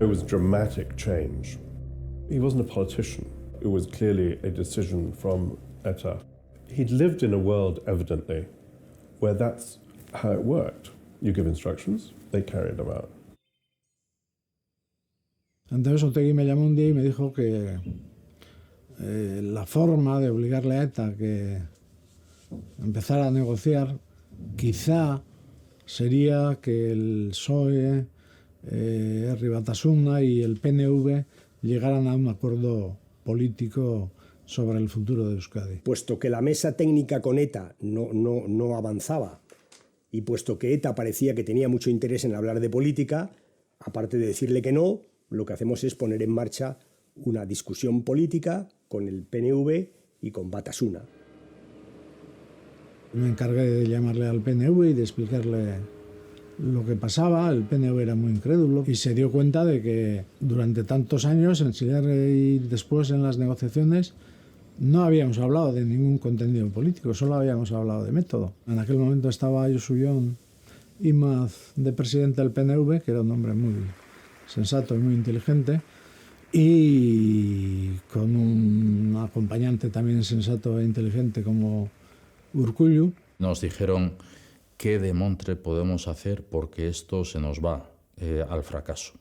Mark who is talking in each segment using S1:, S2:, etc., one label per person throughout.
S1: It was dramatic change. He wasn't a politician. It was clearly a decision from ETA. He'd lived in a world, evidently, where that's how it worked. You give instructions, they carry them out.
S2: Entonces Otegi me llamó un día y me dijo que la forma de obligarle a ETA que empezara a negociar quizá sería que el PSOE, Herri Batasuna y el PNV llegaran a un acuerdo político sobre el futuro de Euskadi.
S3: Puesto que la mesa técnica con ETA no avanzaba y puesto que ETA parecía que tenía mucho interés en hablar de política, aparte de decirle que no, lo que hacemos es poner en marcha una discusión política con el PNV y con Batasuna.
S2: Me encargué de llamarle al PNV y de explicarle lo que pasaba. El PNV era muy incrédulo y se dio cuenta de que durante tantos años, en Chile y después en las negociaciones, no habíamos hablado de ningún contenido político, solo habíamos hablado de método. En aquel momento estaba Josu Jon Imaz de presidente del PNV, que era un hombre muy sensato y muy inteligente, y con un acompañante también sensato e inteligente como Urkullu.
S4: Nos dijeron qué demontre podemos hacer porque esto se nos va al fracaso.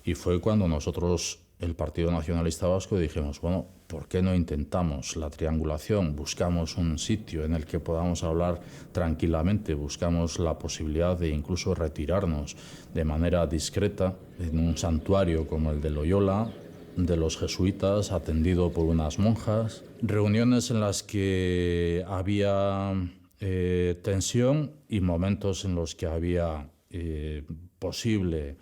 S4: Y fue cuando nosotros, el Partido Nacionalista Vasco, dijimos, bueno, ¿por qué no intentamos la triangulación? Buscamos un sitio en el que podamos hablar tranquilamente, buscamos la posibilidad de incluso retirarnos de manera discreta en un santuario como el de Loyola, de los jesuitas, atendido por unas monjas. Reuniones en las que había tensión y momentos en los que había posible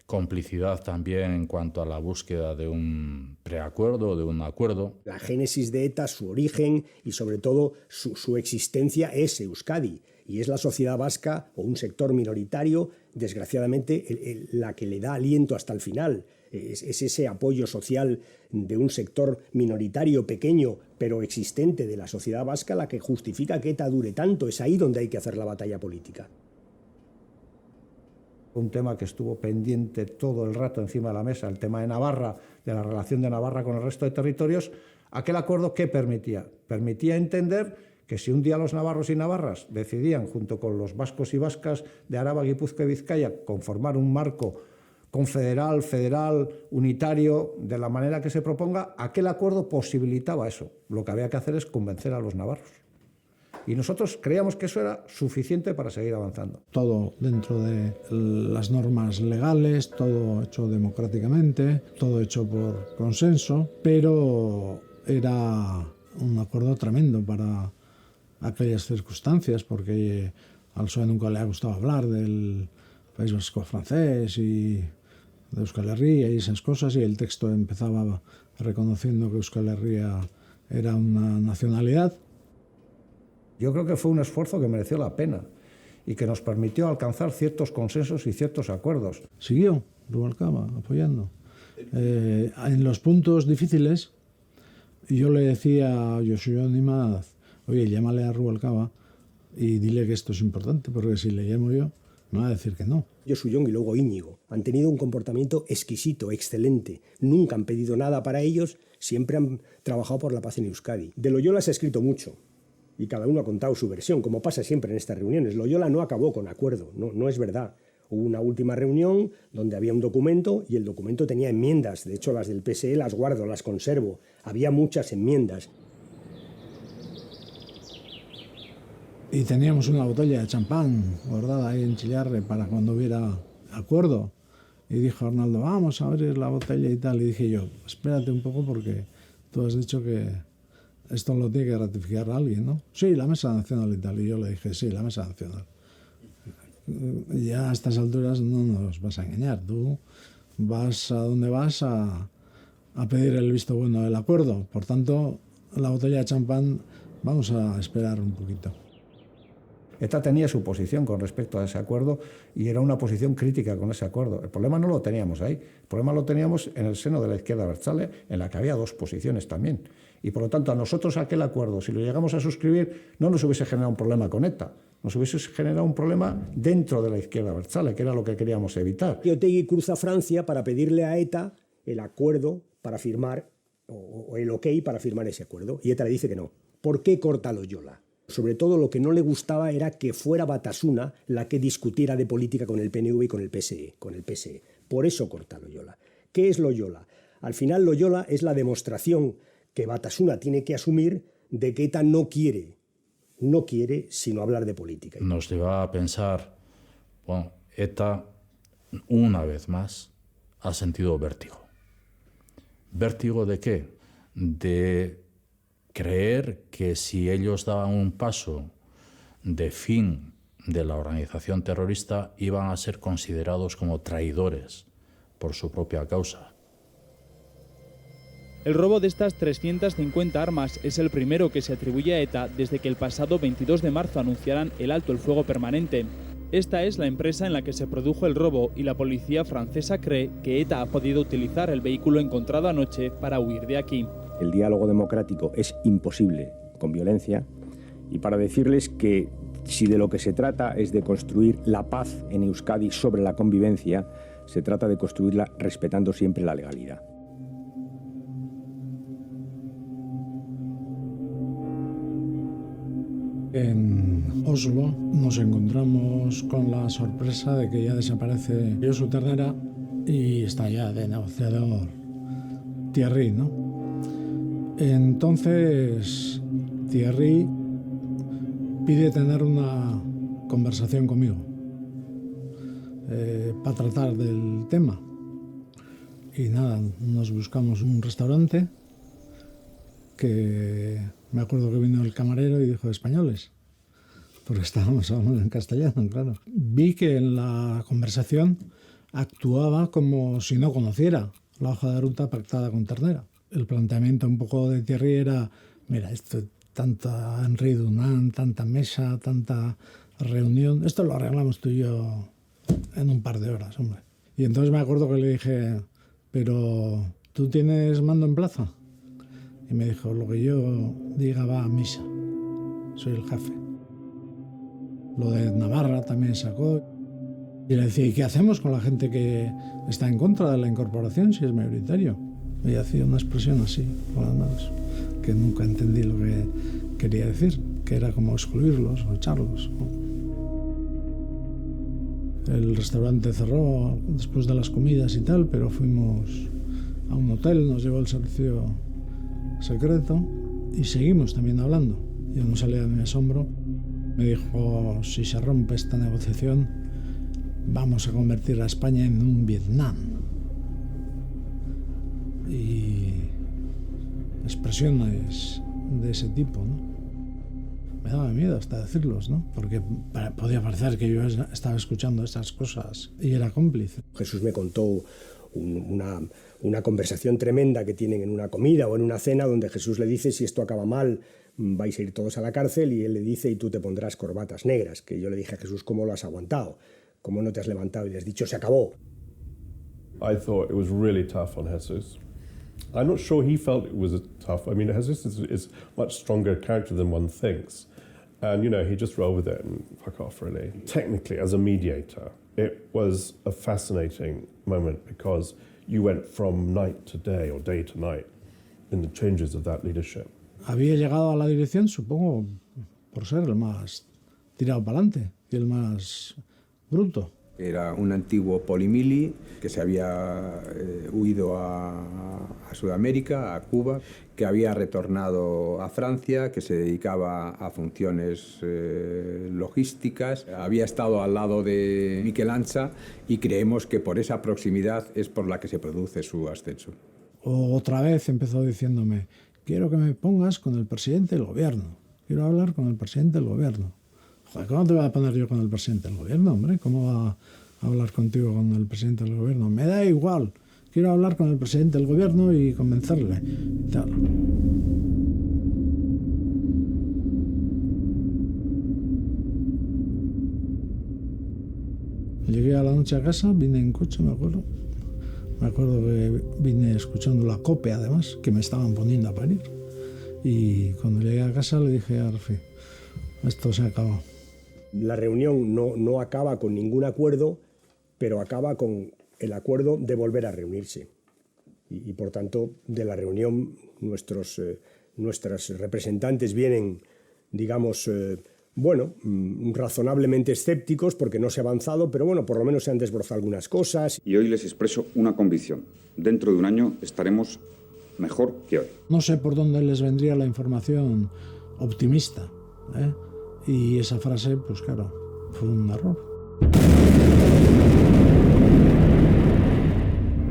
S4: complicidad también en cuanto a la búsqueda de un preacuerdo, de un acuerdo.
S3: La génesis de ETA, su origen y sobre todo su existencia es Euskadi y es la sociedad vasca o un sector minoritario, desgraciadamente, la que le da aliento hasta el final. Es ese apoyo social de un sector minoritario, pequeño, pero existente de la sociedad vasca la que justifica que ETA dure tanto. Es ahí donde hay que hacer la batalla política.
S5: Un tema que estuvo pendiente todo el rato encima de la mesa, el tema de Navarra, de la relación de Navarra con el resto de territorios. Aquel acuerdo, ¿qué permitía? Permitía entender que si un día los navarros y navarras decidían, junto con los vascos y vascas de Araba, Guipúzcoa y Vizcaya, conformar un marco confederal, federal, unitario, de la manera que se proponga, aquel acuerdo posibilitaba eso. Lo que había que hacer es convencer a los navarros. Y nosotros creíamos que eso era suficiente para seguir avanzando.
S2: Todo dentro de las normas legales, todo hecho democráticamente, todo hecho por consenso, pero era un acuerdo tremendo para aquellas circunstancias, porque al PSOE nunca le ha gustado hablar del País Vasco francés y de Euskal Herria y esas cosas, y el texto empezaba reconociendo que Euskal Herria era una nacionalidad.
S5: Yo creo que fue un esfuerzo que mereció la pena y que nos permitió alcanzar ciertos consensos y ciertos acuerdos.
S2: Siguió Rubalcaba apoyando. En los puntos difíciles, yo le decía a Josu Jon Imaz, oye, llámale a Rubalcaba y dile que esto es importante, porque si le llamo yo, me va a decir que no.
S3: Josu Jon y luego Íñigo han tenido un comportamiento exquisito, excelente. Nunca han pedido nada para ellos, siempre han trabajado por la paz en Euskadi. De Loyola se ha escrito mucho. Y cada uno ha contado su versión, como pasa siempre en estas reuniones. Loyola no acabó con acuerdo, no es verdad. Hubo una última reunión donde había un documento y el documento tenía enmiendas. De hecho, las del PSE las guardo, las conservo. Había muchas enmiendas.
S2: Y teníamos una botella de champán guardada ahí en Chillarre para cuando hubiera acuerdo. Y dijo Arnaldo, vamos a abrir la botella y tal. Y dije yo, espérate un poco porque tú has dicho que esto lo tiene que ratificar alguien, ¿no? Sí, la Mesa Nacional y tal. Y yo le dije, sí, la Mesa Nacional. Ya a estas alturas no nos vas a engañar. Tú vas a donde vas a pedir el visto bueno del acuerdo. Por tanto, la botella de champán vamos a esperar un poquito.
S5: ETA tenía su posición con respecto a ese acuerdo y era una posición crítica con ese acuerdo. El problema no lo teníamos ahí. El problema lo teníamos en el seno de la izquierda abertzale, en la que había dos posiciones también. Y por lo tanto, a nosotros aquel acuerdo, si lo llegamos a suscribir, no nos hubiese generado un problema con ETA. nos hubiese generado un problema dentro de la izquierda abertzale, que era lo que queríamos evitar.
S3: Y Otegi cruza Francia para pedirle a ETA el acuerdo para firmar, o el ok para firmar ese acuerdo. Y ETA le dice que no. ¿Por qué corta Loyola? Sobre todo lo que no le gustaba era que fuera Batasuna la que discutiera de política con el PNV y con el PSE. Por eso corta Loyola. ¿Qué es Loyola? Al final Loyola es la demostración que Batasuna tiene que asumir de que ETA no quiere sino hablar de política.
S4: Nos lleva a pensar, bueno, ETA una vez más ha sentido vértigo. ¿Vértigo de qué? De creer que si ellos daban un paso de fin de la organización terrorista iban a ser considerados como traidores por su propia causa.
S6: El robo de estas 350 armas es el primero que se atribuye a ETA desde que el pasado 22 de marzo anunciaran el alto el fuego permanente. Esta es la empresa en la que se produjo el robo y la policía francesa cree que ETA ha podido utilizar el vehículo encontrado anoche para huir de aquí.
S3: El diálogo democrático es imposible con violencia, y para decirles que si de lo que se trata es de construir la paz en Euskadi sobre la convivencia, se trata de construirla respetando siempre la legalidad.
S2: En Oslo nos encontramos con la sorpresa de que ya desaparece Josu Ternera y está ya de negociador Thierry, ¿no? Entonces Thierry pide tener una conversación conmigo para tratar del tema. Y nada, nos buscamos un restaurante que me acuerdo que vino el camarero y dijo españoles, porque estábamos hablando en castellano, claro. Vi que en la conversación actuaba como si no conociera la hoja de ruta pactada con Ternera. El planteamiento un poco de Thierry era, mira, esto, tanta Henri Dunant, tanta mesa, tanta reunión, esto lo arreglamos tú y yo en un par de horas, hombre. Y entonces me acuerdo que le dije, pero ¿tú tienes mando en plaza? Y me dijo, lo que yo diga va a misa, soy el jefe. Lo de Navarra también sacó. Y le decía, ¿y qué hacemos con la gente que está en contra de la incorporación si es mayoritario? Y hacía una expresión así, con las manos, que nunca entendí lo que quería decir, que era como excluirlos o echarlos. El restaurante cerró después de las comidas y tal, pero fuimos a un hotel, nos llevó el servicio secreto y seguimos también hablando. Yo no salía de mi asombro. Me dijo, si se rompe esta negociación, vamos a convertir a España en un Vietnam. Y expresiones de ese tipo, ¿no? Me daba miedo hasta decirlos, ¿no? Porque podía parecer que yo estaba escuchando esas cosas y era cómplice.
S3: Jesús me contó una conversación tremenda que tienen en una comida o en una cena donde Jesús le dice, si esto acaba mal, vais a ir todos a la cárcel, y él le dice, y tú te pondrás corbatas negras, que yo le dije a Jesús, ¿cómo lo has aguantado? ¿Cómo no te has levantado y le has dicho, se acabó?
S1: I thought it was really tough on Jesus. I'm not sure he felt it was tough. I mean, Jesus is much stronger character than one thinks. And, you know, he just rolled with it and fuck off, really. Technically, as a mediator, it was a fascinating moment because you went from night to day or day to night in the changes of that leadership.
S2: Había llegado a la dirección, supongo, por ser el más tirado para adelante y el más bruto.
S7: Era un antiguo polimili que se había huido a Sudamérica, a Cuba, que había retornado a Francia, que se dedicaba a funciones logísticas. Había estado al lado de Miquel Ancha y creemos que por esa proximidad es por la que se produce su ascenso.
S2: Otra vez empezó diciéndome, quiero que me pongas con el presidente del gobierno. Quiero hablar con el presidente del gobierno. Joder, ¿cómo te voy a poner yo con el presidente del gobierno, hombre? ¿Cómo va a hablar contigo con el presidente del gobierno? Me da igual. Quiero hablar con el presidente del gobierno y convencerle. Tal. Llegué a la noche a casa, vine en coche, me acuerdo. Me acuerdo que vine escuchando la COPE, además, que me estaban poniendo a parir. Y cuando llegué a casa le dije a Rafi, esto se acabó.
S3: La reunión no acaba con ningún acuerdo, pero acaba con el acuerdo de volver a reunirse. Y por tanto, de la reunión nuestros representantes vienen, digamos, razonablemente escépticos porque no se ha avanzado, pero bueno, por lo menos se han desbrozado algunas cosas.
S8: Y hoy les expreso una convicción. Dentro de un año estaremos mejor que hoy.
S2: No sé por dónde les vendría la información optimista, ¿eh? Y esa frase, pues claro, fue un error.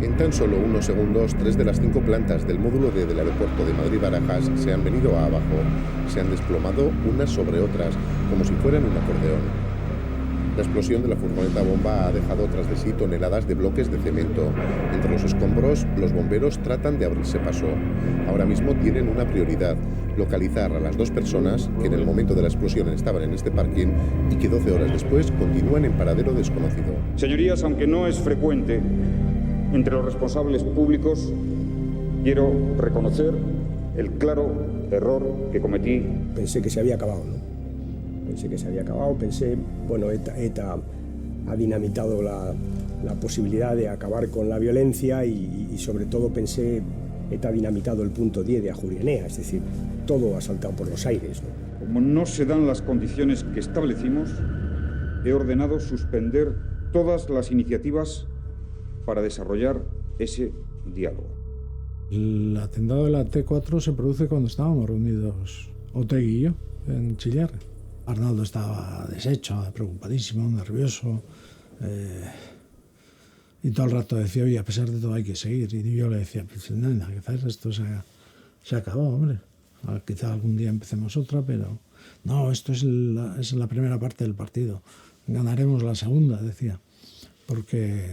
S9: En tan solo unos segundos, 3 de las 5 plantas del módulo D del aeropuerto de Madrid-Barajas se han venido abajo, se han desplomado unas sobre otras, como si fueran un acordeón. La explosión de la furgoneta bomba ha dejado tras de sí toneladas de bloques de cemento. Entre los escombros, los bomberos tratan de abrirse paso. Ahora mismo tienen una prioridad: localizar a las 2 personas que en el momento de la explosión estaban en este parking y que 12 horas después continúan en paradero desconocido.
S8: Señorías, aunque no es frecuente, entre los responsables públicos quiero reconocer el claro error que cometí.
S3: Pensé que se había acabado, ¿no? Pensé, bueno, ETA ha dinamitado la posibilidad de acabar con la violencia y sobre todo pensé, ETA ha dinamitado el punto 10 de Ajuria Enea, es decir, todo ha saltado por los aires, ¿no?
S8: Como no se dan las condiciones que establecimos, he ordenado suspender todas las iniciativas para desarrollar ese diálogo.
S2: El atentado de la T4 se produce cuando estábamos reunidos Otegi y yo en Chillarre. Arnaldo estaba deshecho, preocupadísimo, nervioso, y todo el rato decía, oye, a pesar de todo hay que seguir. Y yo le decía, pues nada, quizás esto se acabó, hombre. Quizá algún día empecemos otra, pero no, esto es la primera parte del partido. Ganaremos la segunda, decía, porque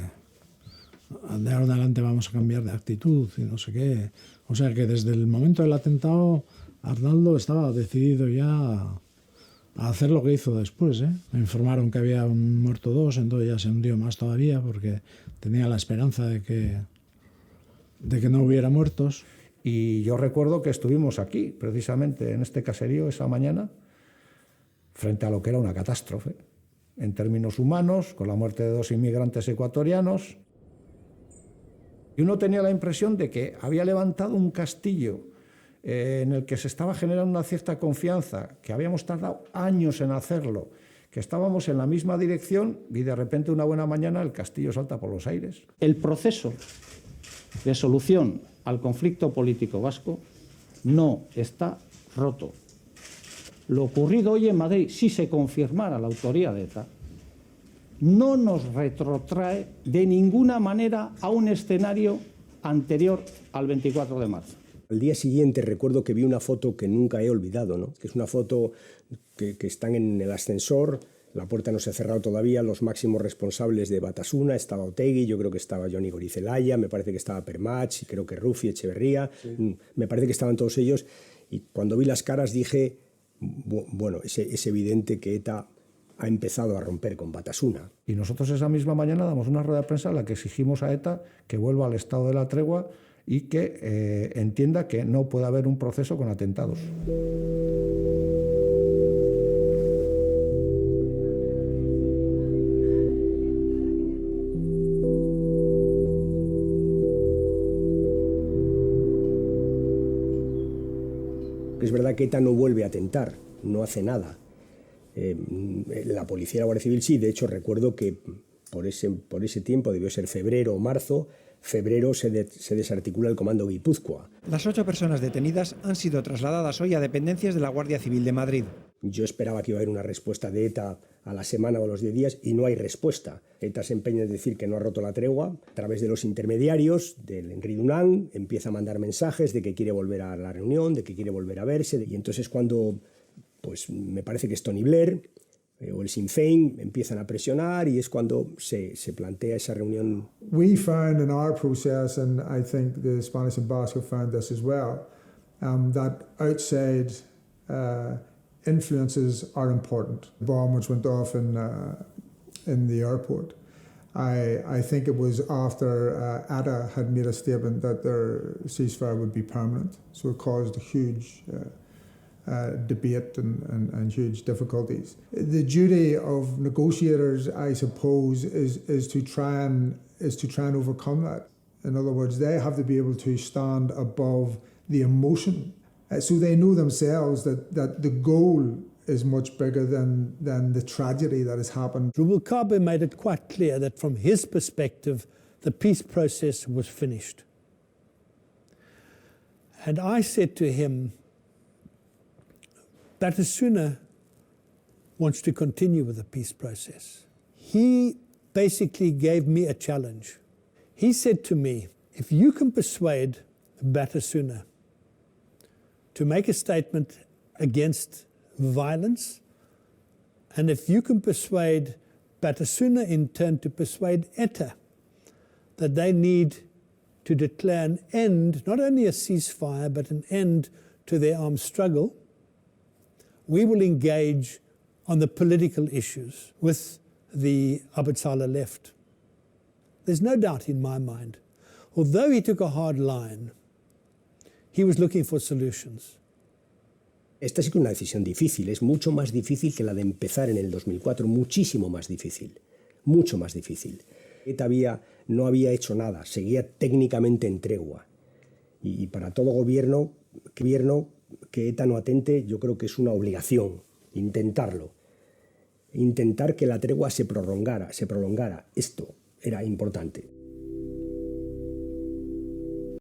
S2: de ahora en adelante vamos a cambiar de actitud y no sé qué. O sea que desde el momento del atentado, Arnaldo estaba decidido ya a hacer lo que hizo después, ¿eh? Me informaron que había muerto 2, entonces ya se hundió más todavía porque tenía la esperanza de que no hubiera muertos.
S5: Y yo recuerdo que estuvimos aquí, precisamente en este caserío, esa mañana, frente a lo que era una catástrofe, en términos humanos, con la muerte de 2 inmigrantes ecuatorianos. Y uno tenía la impresión de que había levantado un castillo en el que se estaba generando una cierta confianza, que habíamos tardado años en hacerlo, que estábamos en la misma dirección y de repente una buena mañana el castillo salta por los aires.
S10: El proceso de solución al conflicto político vasco no está roto. Lo ocurrido hoy en Madrid, si se confirmara la autoría de ETA, no nos retrotrae de ninguna manera a un escenario anterior al 24 de marzo.
S3: Al día siguiente recuerdo que vi una foto que nunca he olvidado, ¿no? Que es una foto que están en el ascensor, la puerta no se ha cerrado todavía, los máximos responsables de Batasuna, estaba Otegi, yo creo que estaba Johnny Gorizelaya, me parece que estaba Permach, creo que Rufi, Echeverría, sí. Me parece que estaban todos ellos, y cuando vi las caras dije, bueno, es evidente que ETA ha empezado a romper con Batasuna.
S5: Y nosotros esa misma mañana damos una rueda de prensa en la que exigimos a ETA que vuelva al estado de la tregua y que entienda que no puede haber un proceso con atentados.
S3: Es verdad que ETA no vuelve a atentar, no hace nada. La policía y la Guardia Civil sí, de hecho recuerdo que por ese tiempo, debió ser febrero o marzo, febrero se desarticula el Comando Guipúzcoa.
S11: Las 8 personas detenidas han sido trasladadas hoy a dependencias de la Guardia Civil de Madrid.
S3: Yo esperaba que iba a haber una respuesta de ETA a la semana o a los 10 días y no hay respuesta. ETA se empeña en decir que no ha roto la tregua. A través de los intermediarios, del Henry Dunant, empieza a mandar mensajes de que quiere volver a la reunión, de que quiere volver a verse. Y entonces cuando, pues me parece que es Tony Blair o el Sinn Féin empiezan a presionar y es cuando se plantea esa reunión.
S12: We found in our process, and I think the Spanish ambassador found this as well, that outside influences are important. The bomb which went off in the airport. I think it was after ETA had made a statement that their ceasefire would be permanent, so it caused a huge debate and huge difficulties. The duty of negotiators, I suppose, is to try and overcome that. In other words, they have to be able to stand above the emotion, so they know themselves that the goal is much bigger than the tragedy that has happened.
S13: Rubalcaba made it quite clear that from his perspective, the peace process was finished. And I said to him, Batasuna wants to continue with the peace process. He basically gave me a challenge. He said to me, if you can persuade Batasuna to make a statement against violence, and if you can persuade Batasuna in turn to persuade ETA that they need to declare an end, not only a ceasefire, but an end to their armed struggle, we will engage on the political issues with the Abetsala left. There's no doubt in my mind, although he took a hard line, he was looking for solutions.
S3: Esta sí que es una decisión difícil, es mucho más difícil que la de empezar en el 2004, muchísimo más difícil, mucho más difícil. ETA no había hecho nada, seguía técnicamente en tregua. Y para todo gobierno que ETA no atente, yo creo que es una obligación intentarlo. Intentar que la tregua se prolongara. Esto era importante.